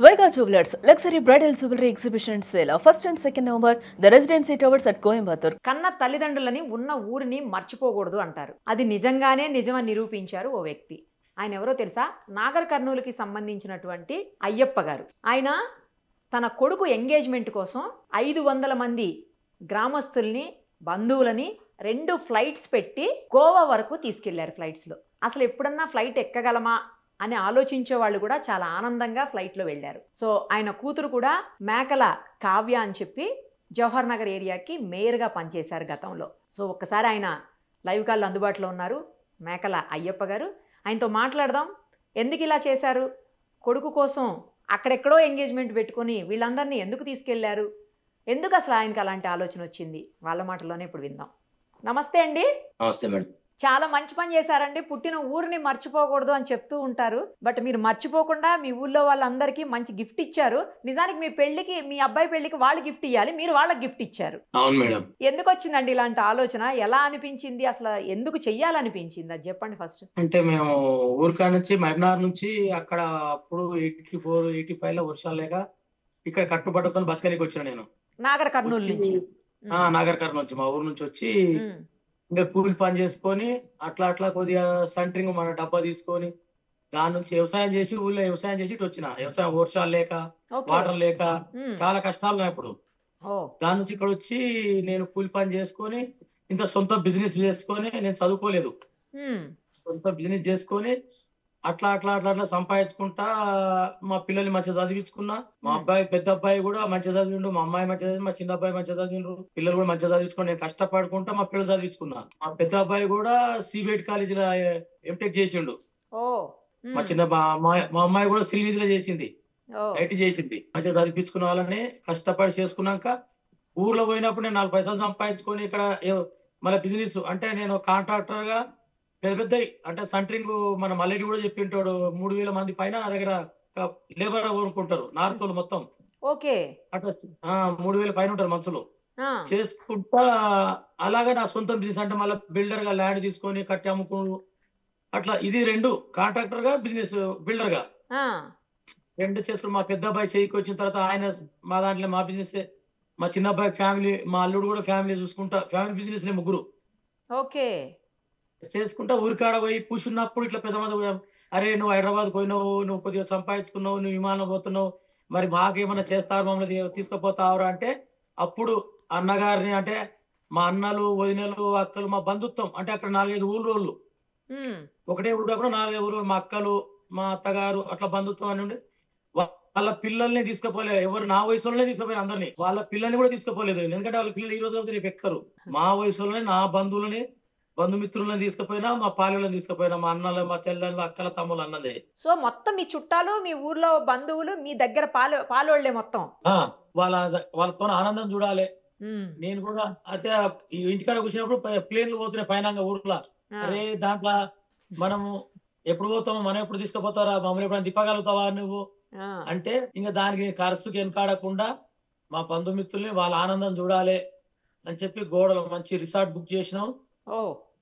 Vega Jewelers Luxury Bridal Jewelry Exhibition Sale first and second November, the Residency Towers at Coimbatore. కన్న తల్లిదండ్రులని ఉన్న ఊరిని మర్చిపోకూడదు అంటారు. అది నిజంగానే నిజమని నిరూపించారు ఓ వ్యక్తి. ఆయన ఎవరో తెలుసా? నాగర్ కర్నూలుకి సంబంధించినటువంటి అయ్యప్ప గారు. ఆయన తన కొడుకు ఎంగేజ్మెంట్ కోసం 500 మంది గ్రామస్తుల్ని బంధువులని 2 ఫ్లైట్స్ పెట్టి గోవా వరకు తీసుకెళ్లారు ఫ్లైట్స్లో. అసలు ఎప్పుడన్నా ఫ్లైట్ ఎక్కగలమా అని ఆలోచించే వాళ్ళు కూడా చాలా ఆనందంగా ఫ్లైట్లో వెళ్ళారు. సో ఆయన కూతురు కూడా మేకల కావ్య అని చెప్పి జవహర్ నగర్ ఏరియాకి మేయర్గా పనిచేశారు గతంలో. సో ఒక్కసారి ఆయన లైవ్ కాల్ అందుబాటులో ఉన్నారు, మేకల అయ్యప్ప గారు. ఆయనతో మాట్లాడదాం. ఎందుకు ఇలా చేశారు, కొడుకు కోసం అక్కడెక్కడో ఎంగేజ్మెంట్ పెట్టుకొని వీళ్ళందరినీ ఎందుకు తీసుకెళ్లారు, ఎందుకు అసలు ఆయనకు అలాంటి ఆలోచన వచ్చింది, వాళ్ళ మాటల్లోనే ఇప్పుడు విందాం. నమస్తే అండి. నమస్తే మేడం. చాలా మంచి పని చేశారండి. పుట్టిన ఊరిని మర్చిపోకూడదు అని చెప్తూ ఉంటారు, బట్ మీరు మర్చిపోకుండా మీ ఊళ్ళో వాళ్ళందరికీ మంచి గిఫ్ట్ ఇచ్చారు. నిజానికి మీ పెళ్లికి, మీ అబ్బాయి పెళ్లికి వాళ్ళు గిఫ్ట్ ఇవ్వాలి, మీరు వాళ్ళకి గిఫ్ట్ ఇచ్చారు. అవును మేడం. ఎందుకు వచ్చిందండి ఇలాంటి ఆలోచన? ఎలా అనిపించింది, అసలు ఎందుకు చెయ్యాలనిపించింది అది చెప్పండి ఫస్ట్. అంటే మేము ఊరికా నుంచి మహబూబ్నగర్ నుంచి అక్కడ అప్పుడు 84, 85 లో వర్షాలు లేక ఇక్కడ కట్టుబట్టతో బతకనికి వచ్చిన నేను నాగర్ కర్నూలు నుంచి. నాగర్ కర్నూలు నుంచి, మా ఊరు నుంచి వచ్చి ఇంకా కూలి పని చేసుకొని అట్లా అట్లా కొద్దిగా సెంటరింగ్ మన డబ్బా తీసుకొని దాని నుంచి వ్యవసాయం చేసి ఊళ్ళో వ్యవసాయం చేసి ఇటు వచ్చిన. వ్యవసాయం వర్షాలు లేక వాటర్ లేక చాలా కష్టాలు ఉన్నాయి అప్పుడు. దాని నుంచి ఇక్కడ వచ్చి నేను కూలి పని చేసుకొని ఇంత సొంత బిజినెస్ చేసుకొని, నేను చదువుకోలేదు, సొంత బిజినెస్ చేసుకొని అట్లా అట్లా అట్లా అట్లా సంపాదించుకుంటా మా పిల్లల్ని మంచిగా చదివించుకున్నా. మా అబ్బాయి, పెద్ద అబ్బాయి కూడా మంచిగా చదివిండు, మా అమ్మాయి మంచిగా చదివి, మా చిన్న అబ్బాయి మంచిగా చదివిండ్రు, పిల్లలు కూడా మంచిగా చదివించుకుని నేను కష్టపడుకుంటా మా పిల్లలు చదివించుకున్నా. మా పెద్ద అబ్బాయి కూడా సిబిఐటి కాలేజీలో ఎంటెక్ చేసిండు. మా చిన్న మా అమ్మాయి కూడా శ్రీనిధిలో చేసింది, ఐటీ చేసింది. మంచిగా చదివించుకున్న వాళ్ళని కష్టపడి చేసుకున్నాక ఊర్లో పోయినప్పుడు నేను 4 పైసలు సంపాదించుకొని ఇక్కడ మళ్ళీ బిజినెస్ అంటే నేను కాంట్రాక్టర్ గా పెద్ద పెద్ద అంటే సెంటరింగ్ మన మల్లెడి కూడా చెప్పింటాడు 3000 మంది పైన నా దగ్గర లేబర్ కోరుకుంటారు, నార్త్ వాళ్ళు మొత్తం. ఓకే, అట్లా 3000 పైన ఉంటారు మనుషులు చేసుకుంటా. అలాగే నా సొంత బిజినెస్ అంటే మళ్ళీ బిల్డర్ గా ల్యాండ్ తీసుకొని కట్టి అమ్ముకున్నాడు. అట్లా ఇది 2 కాంట్రాక్టర్ గా, బిజినెస్ బిల్డర్ గా 2 చేసుకుని మా పెద్ద అబ్బాయి చేయికి వచ్చిన తర్వాత ఆయన మా దాంట్లో మా బిజినెస్, మా చిన్న అబ్బాయి ఫ్యామిలీ, మా అల్లుడు కూడా ఫ్యామిలీ చూసుకుంటా, ఫ్యామిలీ బిజినెస్ ముగ్గురు ఓకే చేసుకుంటా. ఊరికాడ పోయి కూర్చున్నప్పుడు ఇట్లా పెద్ద మంది, అరే నువ్వు హైదరాబాద్ పోయినావు, నువ్వు కొద్దిగా సంపాదించుకున్నావు, నువ్వు విమానం పోతున్నావు, మరి మాకేమన్నా చేస్తారు, మమ్మల్ని తీసుకుపోతావరా అంటే అప్పుడు అన్నగారిని అంటే మా అన్నలు, వదినలు, అక్కలు, మా బంధుత్వం అంటే అక్కడ 4-5 ఊళ్ళు, ఒకటే ఊరు కాకుండా 4-5 ఊళ్ళు, మా అక్కలు, మా అత్తగారు, అట్లా బంధుత్వం అని ఉండి వాళ్ళ పిల్లల్ని తీసుకుపోలేదు. ఎవరు నా వయసులోనే తీసుకుపోయారు అందరినీ, వాళ్ళ పిల్లల్ని కూడా తీసుకుపోలేదు. ఎందుకంటే వాళ్ళ పిల్లలు ఈ రోజు రేపు ఎక్కరు. మా వయసులోనే నా బంధువులని, బంధుమిత్రులను తీసుకుపోయినా, మా పాలెలను తీసుకుపోయినా, మా అన్నలు, మా చెల్లెళ్ళు, అక్కల, తమ్ముళ్ళు అన్నదే. సో మొత్తం మీ చుట్టాలు, మీ ఊర్లో బంధువులు మీ దగ్గర పాలోళ్లే మొత్తం. వాళ్ళతో ఆనందం చూడాలి. నేను కూడా అయితే ఇంటికాడ కూర్చున్నప్పుడు ప్లేన్లు పోతున్నాయి పైన ఊర్లో. అరే దాంట్లో మనము ఎప్పుడు పోతాము, మనం ఎప్పుడు తీసుకుపోతారా, మమ్మల్ని ఎప్పుడైనా తిప్పగలుగుతావా నువ్వు అంటే ఇంకా దానికి ఖర్చుకి వెనకాడకుండా మా బంధుమిత్రుల్ని వాళ్ళ ఆనందం చూడాలి అని చెప్పి గోడలో మంచి రిసార్ట్ బుక్ చేసినాం.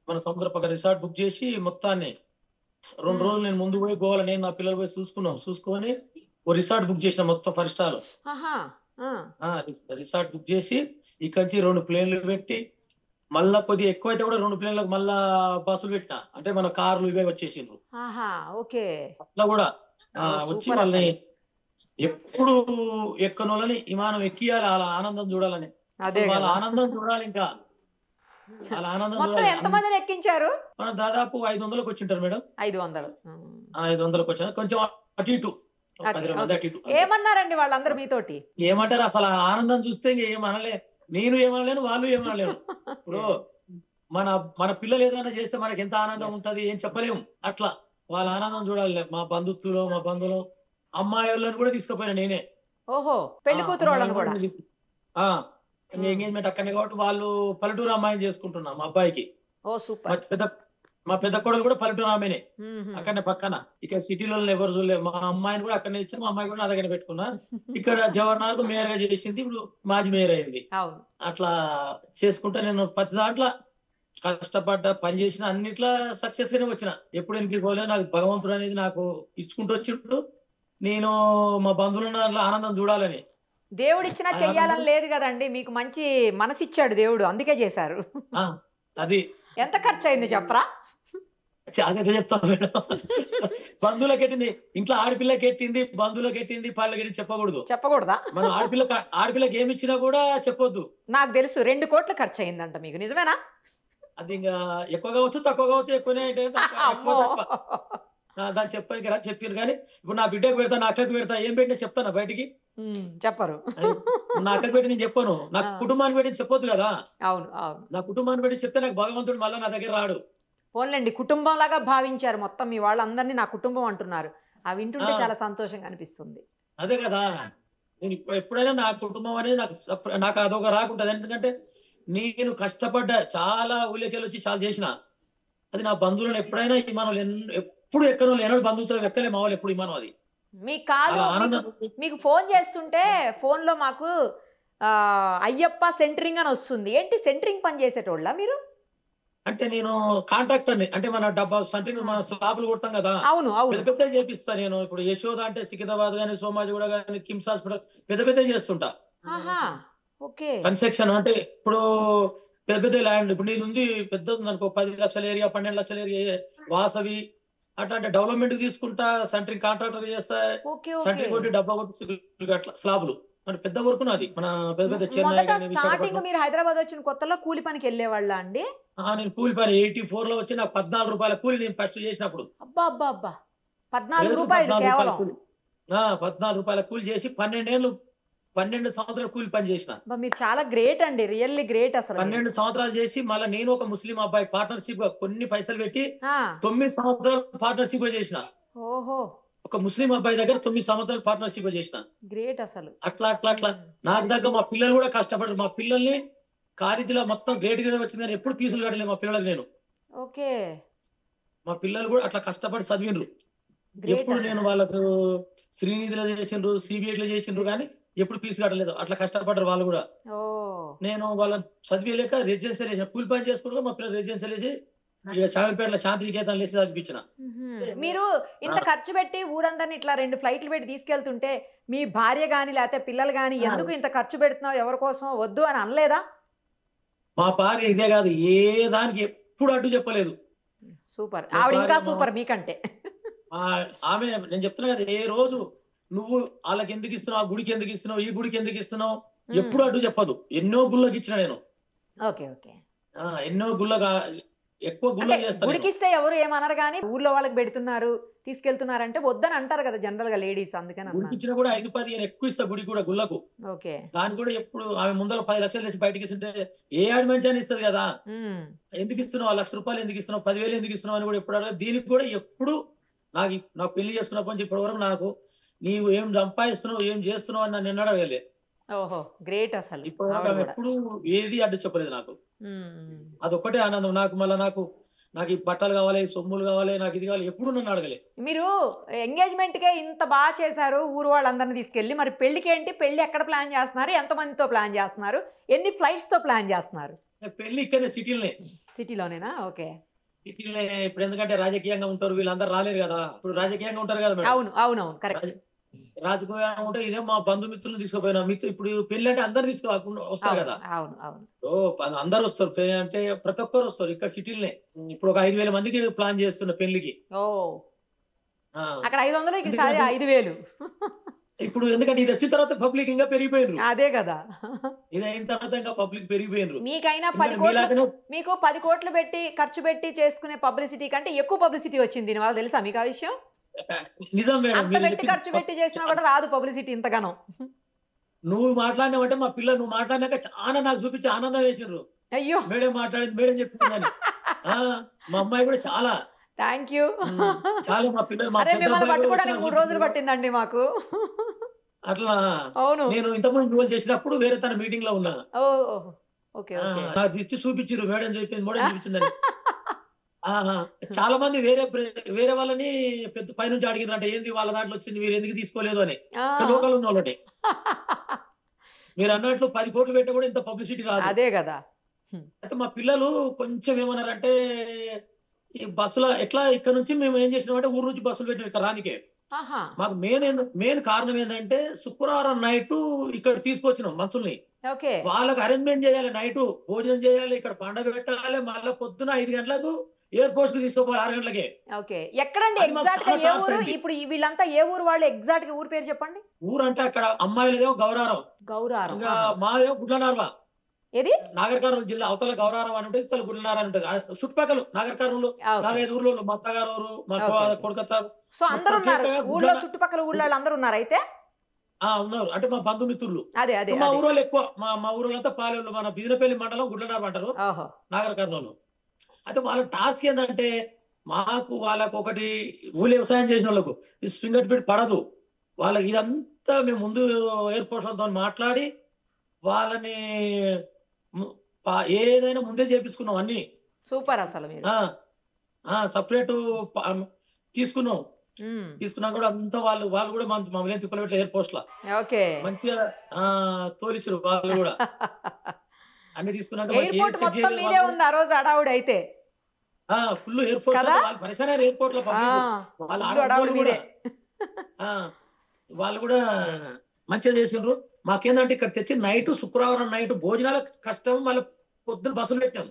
మన సముద్ర పక్క రిసార్ట్ బుక్ చేసి మొత్తాన్ని 2 రోజులు నేను ముందు పోయి గోవాలో నేను నా పిల్లలు పోయి చూసుకొని ఓ రిసార్ట్ బుక్ చేసిన మొత్తం 5 స్టార్ రిసార్ట్ బుక్ చేసి ఇక్కడ నుంచి 2 ప్లేన్లు పెట్టి మళ్ళా కొద్దిగా ఎక్కువైతే కూడా 2 ప్లేన్లకు మళ్ళా బస్సులు పెట్టిన, అంటే మన కార్లు ఇవే వచ్చేసిండ్రు. అట్లా కూడా వచ్చి వాళ్ళని ఎప్పుడు ఎక్కని వాళ్ళని విమానం ఎక్కియాలి, అలా ఆనందం చూడాలని, వాళ్ళ ఆనందం చూడాలి. ఇంకా అలా ఆనందం ఎంతమందిని ఎక్కించారు? మనం దాదాపు 500లకు వచ్చింటారు మేడం. 500కి వచ్చారు, కొంచెం అటు ఇటు 10 మంది అటు ఇటు. ఏమన్నారండి వాళ్ళందరూ మీతోటి? ఏమంటారు, అసలు ఆనందం చూస్తే ఏమనలే, నేను ఏమనలేను, వాళ్ళు ఏమనలేను. ఇప్పుడు మన పిల్లలు ఏదైనా చేస్తే మనకి ఎంత ఆనందం ఉంటది ఏం చెప్పలేము. అట్లా వాళ్ళ ఆనందం చూడాలి. మా బంధుత్తులు, మా బంధువులు, అమ్మాయి వాళ్ళని కూడా తీసుకుపోయినా నేనే. పెళ్లి కూతురు వాళ్ళని కూడా ఎంగేజ్మెంట్ అక్కడనే కాబట్టి వాళ్ళు పల్లెటూరు అమ్మాయిని చేసుకుంటున్నాం మా అబ్బాయికి. మా పెద్ద కోడలు కూడా పల్లెటూరు ఆమెనే, అక్కడనే పక్కన. ఇక సిటీలో ఎవరు చూడలేదు. మా అమ్మాయిని కూడా అక్కడనే ఇచ్చాను, మా అమ్మాయి కూడా నా దగ్గర పెట్టుకున్నా. ఇక్కడ జవహర్ నగర్ మేయర్ గా చేసింది, ఇప్పుడు మాజీ మేయర్ అయింది. అట్లా చేసుకుంటా నేను ప్రతి దాంట్లో కష్టపడ్డా, పని చేసిన అన్నిట్లో సక్సెస్ గానే వచ్చిన. ఎప్పుడు వెనక్కి పోలేదు. నాకు భగవంతుడు అనేది నాకు ఇచ్చుకుంటూ వచ్చినప్పుడు నేను మా బంధువుల దాంట్లో ఆనందం చూడాలని. దేవుడు ఇచ్చినా ఆ చెయ్యాలని ఆనందం లేదు కదండి, మీకు మంచి మనసిచ్చాడు దేవుడు, అందుకే చేశారు. ఆ, అది ఎంత ఖర్చు అయింది చెప్పరా? అదే చెప్తాను మేడం. బంధువులకు ఎట్టింది, ఇంట్లో ఆడపిల్లకి ఎట్టింది, బంధువులకు ఎట్టింది, పళ్ళకి ఎట్టింది చెప్పకూడదు. చెప్పకూడదా? మనం ఆడపిల్లకి ఏమి ఇచ్చినా కూడా చెప్పొద్దు. నాకు తెలుసు 2 కోట్లు ఖర్చు అయిందంట మీకు, నిజమేనా? అది ఇంకా ఎక్కువ కావచ్చు, తక్కువ కావచ్చు, ఎక్కువనే అయితే ఎక్కువ అమ్మో. తక్కువ. దాన్ని చెప్పానికి రా చెప్పారు. కానీ ఇప్పుడు నా బిడ్డకు పెడతా, నా అక్కకి పెడతా, ఏం పెట్టినా చెప్తాను బయటికి. చెప్పరు. అది నా అక్కకి పెట్టి నేను చెప్పాను, నా కుటుంబాన్ని పెట్టి చెప్పొద్దు కదా. అవును అవును. నా కుటుంబాన్ని పెట్టి చెప్తే నాకు భగవంతుడు మళ్ళీ నా దగ్గర రాడు. పోన్లేండి, కుటుంబంలాగా భావించారు మొత్తం మీ వాళ్ళందరినీ నా కుటుంబం అంటున్నారు. ఆ వింటుంటే చాలా సంతోషంగా అనిపిస్తుంది. అదే కదా, నేను ఎప్పుడైనా నా కుటుంబం అనేది నాకు అదొక రాకుంటది. ఎందుకంటే నేను కష్టపడ్డా, చాలా ఊళ్ళకెళ్ళి వచ్చి చాలా చేసిన. అది నా బంధువులను ఎప్పుడైనా మనం ఎప్పుడు ఎక్కనో లేనోడు బంధువులతో ఎక్కలే మా వాళ్ళు ఎప్పుడు ఇమానం. అది మీకు కాదు, ఆనందం. మీకు ఫోన్ చేస్తుంటే ఫోన్లో మాకు అయ్యప్ప సెంటరింగ్ అని వస్తుంది. ఏంటి సెంటరింగ్ పని చేసేటోళ్ళ మీరు? అంటే నేను కాంట్రాక్టర్, అంటే మన డబ్బా సంటిని మన స్లాబ్లు కొడతాం కదా, అవును అవును. పెద్ద పెద్ద చేపిస్తా నేను. ఇప్పుడు యశోద అంటే సికింద్రాబాద్ గానీ, సోమాజిగూడ గానీ, కిమ్స్ హాస్పిటల్ పెద్ద పెద్ద చేస్తుంటా ఓకే. కన్స్ట్రక్షన్. అంటే ఇప్పుడు పెద్ద పెద్ద ల్యాండ్, ఇప్పుడు నేను ఉంది పెద్ద ఉంది అనుకో, 10 లక్షల ఏరియా, 12 లక్షల ఏరియా, వాసవి అట్లాంటి డెవలప్మెంట్ తీసుకుంటా, సెంటరింగ్ కాంట్రాక్టర్ చేస్తా, సెంటరింగ్ కొట్టి డబ్బా కొట్టి అట్లా స్లాబ్లు, అంటే పెద్ద వర్క్ నాది. మన పెద్ద పెద్ద చెన్నై మొదట గానీ, స్టార్టింగ్ విశాఖపట్నం. మీరు హైదరాబాద్ వచ్చిన కొత్తలో కూలి పనికి వెళ్ళేవాళ్ళ అండి? నేను కూలి పని 84 లో వచ్చి నాకు 14 రూపాయల కూలి నేను ఫస్ట్ చేసినప్పుడు. అబ్బా అబ్బా అబ్బా, 14 రోజు రూపాయలు 14 రూపాయల కేవలం? కూలి. 14 రూపాయల కూలి చేసి 12 సంవత్సరాలు కూలి పని చేసిన. మీరు చాలా గ్రేట్ అండి, రియల్లీ గ్రేట్ అసలు. 12 సంవత్సరాలు చేసి మళ్ళీ నేను ఒక ముస్లిం అబ్బాయి పార్ట్నర్షిప్ గా కొన్ని పైసలు పెట్టి ఆ, 9 సంవత్సరాలు పార్ట్నర్షిప్ చేసిన. ఓహో ఒక ముస్లిం అబ్బాయి దగ్గర 9 సంవత్సరాలు పార్ట్నర్షిప్ చేసిన. గ్రేట్ అసలు. అట్లా అట్లా అట్లా నాకు దగ్గర మా పిల్లలు కూడా కష్టపడ్డారు. మా పిల్లల్ని కాలేజీలో మొత్తం గ్రేట్ గా వచ్చింది, కానీ ఎప్పుడు ఫీజులు కట్టలేదు మా పిల్లలకు నేను. ఓకే, మా పిల్లలు కూడా అట్లా కష్టపడి చదివిండ్రు. గ్రేట్ ఎప్పుడు నేను వాళ్ళకు శ్రీనిధిలో చేసిండ్రు, సిబిఐలో చేసిండ్రు, కానీ ఎప్పుడు ఫీజు కట్టలేదు. అట్లా కష్టపడ్డారు వాళ్ళు కూడా. ఓ నేను వాళ్ళని చదివేలేక రెసిడెన్షియల్ వేసిన, కూలి పని చేసుకుంటూ మా పిల్లలు రెసిడెన్షియల్ వేసి ఇక శామిపేటలో శాంతినికేతన్ వేసి చదివించిన. మీరు ఇంత ఖర్చు పెట్టి ఊరందరిని ఇట్లా 2 ఫ్లైట్లు పెట్టి తీసుకెళ్తుంటే మీ భార్య గాని లేకపోతే పిల్లలు గాని ఎందుకు ఇంత ఖర్చు పెడుతున్నావు, ఎవరి కోసం వద్దు అని అనలేదా? మా భార్య ఇదే కాదు, ఏ దానికి ఎప్పుడు అడ్డు చెప్పలేదు. సూపర్, మా ఆవిడ ఇంకా భార్య సూపర్ మీకంటే. ఆమె నేను చెప్తున్నా కదా, ఏ రోజు నువ్వు వాళ్ళకి ఎందుకు ఇస్తున్నావు, ఆ గుడికి ఎందుకు ఇస్తున్నావు, ఈ గుడికి ఎందుకు ఇస్తున్నావు, ఎప్పుడు అడ్డు చెప్పదు. ఎన్నో గుళ్ళకి ఇచ్చిన నేను. Okay okay. ఎన్నో గుళ్ళగా, ఎక్కువ గుళ్ళకి చేస్తాను. గుడికి ఇస్తే ఎవరు ఏమనరు, కానీ ఊర్లో వాళ్ళకి పెడుతున్నారు తీసుకెళ్తున్నారంటే వద్దని అంటారు కదా జనరల్ గా లేడీస్, అందుకని గుడికి ఇచ్చినా కూడా 5-10 ఎక్కువ ఇస్తా గుడికి కూడా, గుళ్ళకు. ఓకే. దాని కూడా ఎప్పుడు ఆమె ముందర 10 లక్షలు తెచ్చి బయటకి ఇస్తుంటే ఏ ఆడి మంచి అని ఇస్తుంది కదా, ఎందుకు ఇస్తున్నావు, 1 లక్ష రూపాయలు ఎందుకు ఇస్తున్నావు, 10,000 ఎందుకు ఇస్తున్నావు అని కూడా ఎప్పుడు అడగదు. దీనికి కూడా ఎప్పుడు నాకు పెళ్లి చేసుకున్నప్పటి నుంచి ఇప్పటి వరకు నాకు నీవు ఏం సంపాదిస్తున్నావు, ఏం చేస్తున్నావు అని నన్ను అడగలే. ఓహో గ్రేట్ అసలు. ఇప్పుడు ఎప్పుడు ఏది అడ్డు చెప్పలేదు నాకు. అదొక్కటే ఆనందం నాకు. మళ్ళీ నాకు ఈ బట్టలు కావాలి, సొమ్ములు కావాలి, నాకు ఇది కావాలి, ఎప్పుడు నన్ను అడగలే. మీరు ఎంగేజ్మెంట్ కే ఇంత బాగా చేశారు ఊరు వాళ్ళందరినీ తీసుకెళ్ళి, మరి పెళ్లికి ఏంటి, పెళ్లి ఎక్కడ ప్లాన్ చేస్తున్నారు, ఎంతమందితో ప్లాన్ చేస్తున్నారు, ఎన్ని ఫ్లైట్స్ తో ప్లాన్ చేస్తున్నారు? పెళ్లి ఇక్కడనే సిటీలోనేనా? ఓకే. సిటీలే. ఇప్పుడు ఎందుకంటే రాజకీయంగా ఉంటారు, వీళ్ళందరూ రాలేరు కదా. ఇప్పుడు రాజకీయంగా ఉంటారు కదా మేడం. అవును అవును అవును కరెక్ట్. రాజకీయంగా ఉంటే ఇదే మా బంధుమిత్రులను తీసుకుపోయినా, ఇప్పుడు పెళ్లి అంటే అందరు వస్తారు కదా. అవును అవును. అందరు వస్తారు, అంటే ప్రతి ఒక్కరు వస్తారు ఇక్కడ సిటీలనే. ఇప్పుడు ఒక 5,000 మందికి ప్లాన్ చేస్తున్న పెళ్లికి. ఓ అక్కడ 500, ఈసారి 5,000. ఇప్పుడు ఎందుకంటే ఇది వచ్చిన తర్వాత పబ్లిక్ ఇంకా పెరిగిపోయినారు. అదే కదా, ఇది అయిన తర్వాత ఇంకా పబ్లిక్ పెరిగిపోయినారు. మీకైనా 10 కోట్లు, మీకు 10 కోట్లు పెట్టి ఖర్చు పెట్టి చేసుకునే పబ్లిసిటీ కంటే ఎక్కువ పబ్లిసిటీ వచ్చింది దీనివల్ల, తెలుసా మీకు ఆ విషయం? నిజం మేడం. అంత పెట్టి ఖర్చు పెట్టి చేసినా కూడా రాదు పబ్లిసిటీ ఇంతగానో. నువ్వు మాట్లాడినావంటే మా పిల్లలు నువ్వు మాట్లాడినాక చాలా నాకు చూపించి ఆనందం వేసిండ్రు. అయ్యో మేడం మాట్లాడింది, మేడం చెప్పిందని. మా అమ్మాయి కూడా చాలా థ్యాంక్ యూ. చాలా. మా పిల్లలు మిమ్మల్ని పట్టుకోవడానికి 3 రోజులు పట్టిందండి మాకు. అట్లా. అవును. నేను ఇంతకుముందు నువ్వు చేసినప్పుడు వేరే తన మీటింగ్ లో ఉన్నా. ఓకే. నాకు ఇచ్చి చూపించారు, మేడం చెప్పింది, మేడం చూపించిందని. చాలా మంది వేరే వాళ్ళని పెద్ద పైనుంచి అడిగినారంట, ఏంది వాళ్ళ దాంట్లో వచ్చింది మీరు ఎందుకు తీసుకోలేదు అని. లోకల్ ఉన్న వాళ్ళని మీరు అన్నట్లు 10 కోట్లు పెట్టినా కూడా ఇంత పబ్లిసిటీ రాదు. అదే కదా. అయితే మా పిల్లలు కొంచెం ఏమన్నారంటే, ఈ బస్సులో ఎట్లా ఇక్కడ నుంచి మేము ఏం చేసినామంటే ఊరు నుంచి బస్సులు పెట్టినాం ఇక్కడ రానికే. ఆహా మాకు మెయిన్ కారణం ఏంటంటే శుక్రవారం నైట్ ఇక్కడ తీసుకొచ్చినాం మనుషుల్ని. ఓకే వాళ్ళకి అరేంజ్మెంట్ చేయాలి, నైట్ భోజనం చేయాలి, ఇక్కడ పండగ పెట్టాలి, మళ్ళీ పొద్దున 5 గంటలకు ఎయిర్పోర్ట్ కు తీసుకోవాలి 6 గంటలకే. ఓకే ఎక్కడండి అది మాకు ఎగ్జాక్ట్ గా చాలా ఏ టాస్క్ ఊరు? అయింది. ఇప్పుడు వీళ్ళంతా ఏ ఊరు వాళ్ళు? ఎగ్జాక్ట్ గా ఊరు పేరు చెప్పండి. ఊరంటే అక్కడ అమ్మాయిలదేమో గౌరారం, గౌరారం. ఇంకా మాదేమో గుడ్లనార్వ. ఏది? నాగర్ కర్నూలు జిల్లా అవతల గౌరారం అని ఉంటుంది, ఇతల గుడ్లనార అని ఉంటుంది. చుట్టుపక్కల నాగర్ కర్నూలు 4-5 ఊర్లు, మా అత్తగారు ఊరు, మా కొడకత్త. సో అందరూ ఉన్నారు ఊళ్ళో, చుట్టుపక్కల ఊళ్ళో అందరూ ఉన్నారు అయితే? ఉన్నారు, అంటే మా బంధుమిత్రులు. అదే అదే మా ఊరోళ్ళు ఎక్కువ, మా ఊరోళ్ళంతా పాలేళ్ళు, మన బిజినపల్లి మండలం గుడ్లనార అంటారు, నాగర్ కర్నూలు. అయితే వాళ్ళ టాస్క్ ఏంటంటే మాకు వాళ్ళకు ఒకటి ఊళ్ళో వ్యవసాయం చేసిన వాళ్ళకు ఈ ఫింగర్ ప్రింట్ పడదు. వాళ్ళకి ఇదంతా మేము ముందు ఎయిర్పోర్ట్లతో మాట్లాడి వాళ్ళని ఏదైనా ముందే చేపించుకున్నాం అన్ని. సూపర్. అసలు మీరు సపరేట్ తీసుకున్నాం కూడా అంతా. వాళ్ళు కూడా మమ్మల్ని తిప్పలబెట్ల ఎయిర్పోర్ట్స్ లో మంచిగా తోలిచ్చారు. వాళ్ళు కూడా అన్ని తీసుకున్నాక ఫుల్ ఎయిర్పోర్ట్ ఎయిర్పోర్ట్ లో వాళ్ళు కూడా మంచిగా చేసిండ్రు. మాకేందంటే ఇక్కడ తెచ్చి నైట్ శుక్రవారం నైట్ భోజనాల కష్టం, మళ్ళీ పొద్దున బస్సులు పెట్టాం.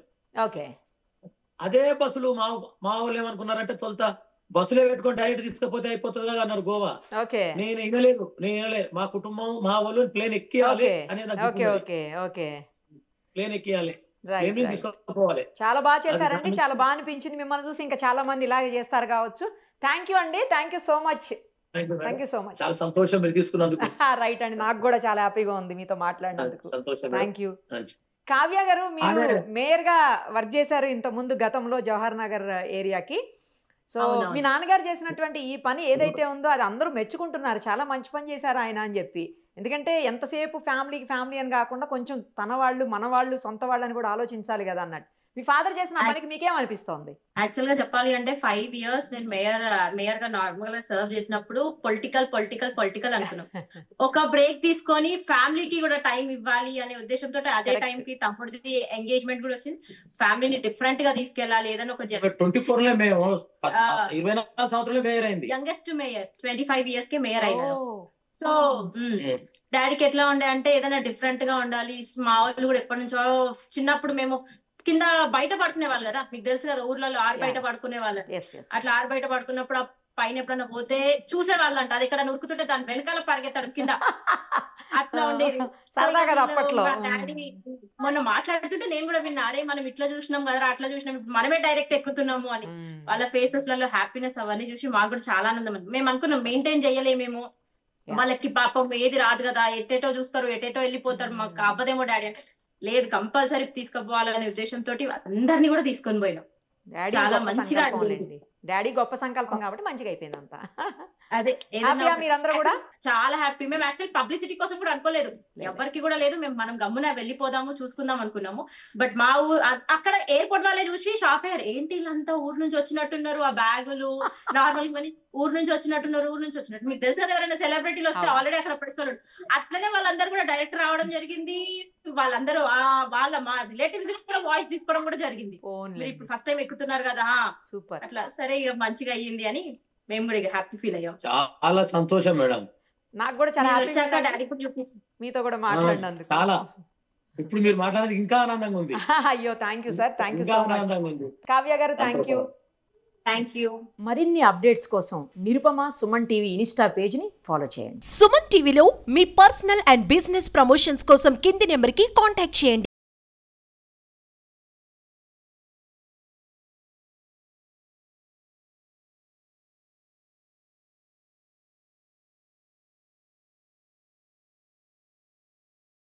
అదే బస్సులు మా వాళ్ళు ఏమనుకున్నారంటే తొలుత బస్సులే పెట్టుకొని డైరెక్ట్ తీసుకపోతే అయిపోతుంది కదా అన్నారు గోవా. నేను వినలేదు. మా కుటుంబం మా వాళ్ళు ప్లేన్ ఎక్కియాలి అనేది, ప్లేన్ ఎక్కియాలి, తీసుకోవాలి. చాలా బాగా చేశారండి, చాలా బాగా అనిపించింది మిమ్మల్ని చూసి. ఇంకా చాలా మంది ఇలాగే చేస్తారు కావచ్చు. థ్యాంక్ యూ అండి, థ్యాంక్ యూ సో మచ్. చాలా సంతోషం మీరు తీసుకున్నందుకు. రైట్ అండి, నాకు కూడా చాలా హ్యాపీగా ఉంది మీతో మాట్లాడినందుకు. Thank you. కావ్య గారు, మీరు మేయర్ గా వర్క్ చేశారు ఇంత ముందు గతంలో జవహర్ నగర్ ఏరియాకి. సో మీ నాన్నగారు చేసినటువంటి ఈ పని ఏదైతే ఉందో అది అందరూ మెచ్చుకుంటున్నారు, చాలా మంచి పని చేశారు ఆయన అని చెప్పి. ఎందుకంటే ఎంతసేపు ఫ్యామిలీ అని కాకుండా కొంచెం తన వాళ్ళు, మన వాళ్ళు, సొంత వాళ్ళని కూడా ఆలోచించాలి కదా అన్నట్టు. మీ ఫాదర్ చేసిన పనికి మీకేమనిపిస్తోంది? యాక్చువల్ గా చెప్పాలి అంటే 5 years నేను మేయర్ గా నార్మల్ గా సర్వ్ చేసినప్పుడు పొలిటికల్ అనుకున్నాం. ఒక బ్రేక్ తీసుకొని ఫ్యామిలీకి కూడా టైం ఇవ్వాలి అనే ఉద్దేశంతో అదే టైం కి తమ్ముడిది ఎంగేజ్మెంట్ కూడా వచ్చింది. ఫ్యామిలీని డిఫరెంట్ గా తీసుకెళ్లాలి ఏదైనా ఒక 24 లో మేము 24 సంవత్సరాలు మేయర్ అయింది. యంగెస్ట్ మేయర్ 25 years కే మేయర్ అయినారు. సో డాడీకి ఎట్లా ఉండే అంటే ఏదైనా డిఫరెంట్ గా ఉండాలి. మా వాళ్ళు కూడా ఎప్పటి నుంచో చిన్నప్పుడు మేము కింద బయట పడుకునే వాళ్ళు కదా, మీకు తెలుసు కదా ఊర్లలో ఆరు బయట పడుకునే వాళ్ళు. అట్లా ఆరు బయట పడుకున్నప్పుడు పైన ఎప్పుడన్నా పోతే చూసే వాళ్ళంట, అది ఇక్కడ నురుకుతుంటే దాని వెనకాల పరిగెత్తాడు కింద. అట్లా ఉండేది. డాడీ మొన్న మాట్లాడుతుంటే నేను కూడా విన్నా, అరే మనం ఇట్లా చూసినాం కదా, అట్లా చూసినాం, మనమే డైరెక్ట్ ఎక్కుతున్నాము అని. వాళ్ళ ఫేసెస్ లలో హ్యాపీనెస్ అవన్నీ చూసి మాకు కూడా చాలా ఆనందం. మేము అనుకున్నాం మెయింటైన్ చేయలేమేమో, వాళ్ళకి పాపం ఏది రాదు కదా, ఎటేటో చూస్తారు, ఎటేటో వెళ్ళిపోతారు, మాకు అవ్వదేమో డాడీ అంటే, లేదు కంపల్సరీ తీసుకుపోవాలనే ఉద్దేశంతో అందరినీ కూడా తీసుకొని పోయినాం. చాలా మంచిగా డాడీ గొప్ప సంకల్పం కాబట్టి మంచిగా అయిపోయింది అంతా. అదే మీరందరూ కూడా చాలా హ్యాపీ. మేము యాక్చువల్ పబ్లిసిటీ కోసం కూడా అనుకోలేదు, ఎవరికి కూడా లేదు. మనం గమ్మున వెళ్ళిపోదాము చూసుకుందాం అనుకున్నాము. బట్ మా అక్కడ ఎయిర్పోర్ట్ వాళ్ళే చూసి షాక్ అయ్యారు, ఏంటి వీళ్ళంతా ఊరు నుంచి వచ్చినట్టున్నారు, ఆ బ్యాగులు నార్మల్ గా ఊరు నుంచి వచ్చినట్టున్నారు. మీకు తెలుసు కదా, ఎవరైనా సెలబ్రిటీలు వస్తే ఆల్రెడీ అక్కడ పడిస్తారు. అట్లనే వాళ్ళందరూ కూడా డైరెక్ట్ రావడం జరిగింది. వాళ్ళందరూ మా రిలేటివ్స్ కూడా వాయిస్ తీసుకోవడం కూడా జరిగింది. మీరు ఇప్పుడు ఫస్ట్ టైం ఎక్కుతున్నారు కదా, సూపర్, అట్లా సరే ఇక మంచిగా అయ్యింది అని మేము కూడా ఇక హ్యాపీ ఫీల్ అయ్యాం. చాలా సంతోషం మేడం, నాకు కూడా చాలా డాడీ మీతో కూడా మాట్లాడినందుకు. చాలా ఇప్పుడు మీరు మాట్లాడేది ఇంకా ఆనందంగా ఉంది. అయ్యో thank you sir, thank you so much. Kavya గారు థ్యాంక్ యూ. మరిన్ని అప్డేట్స్ కోసం Nirupama Suman TV Insta page ని ఫాలో చేయండి. సుమన్ టీవీలో మీ పర్సనల్ అండ్ బిజినెస్ ప్రమోషన్స్ కోసం కింది నెంబర్ కి కాంటాక్ట్ చేయండి.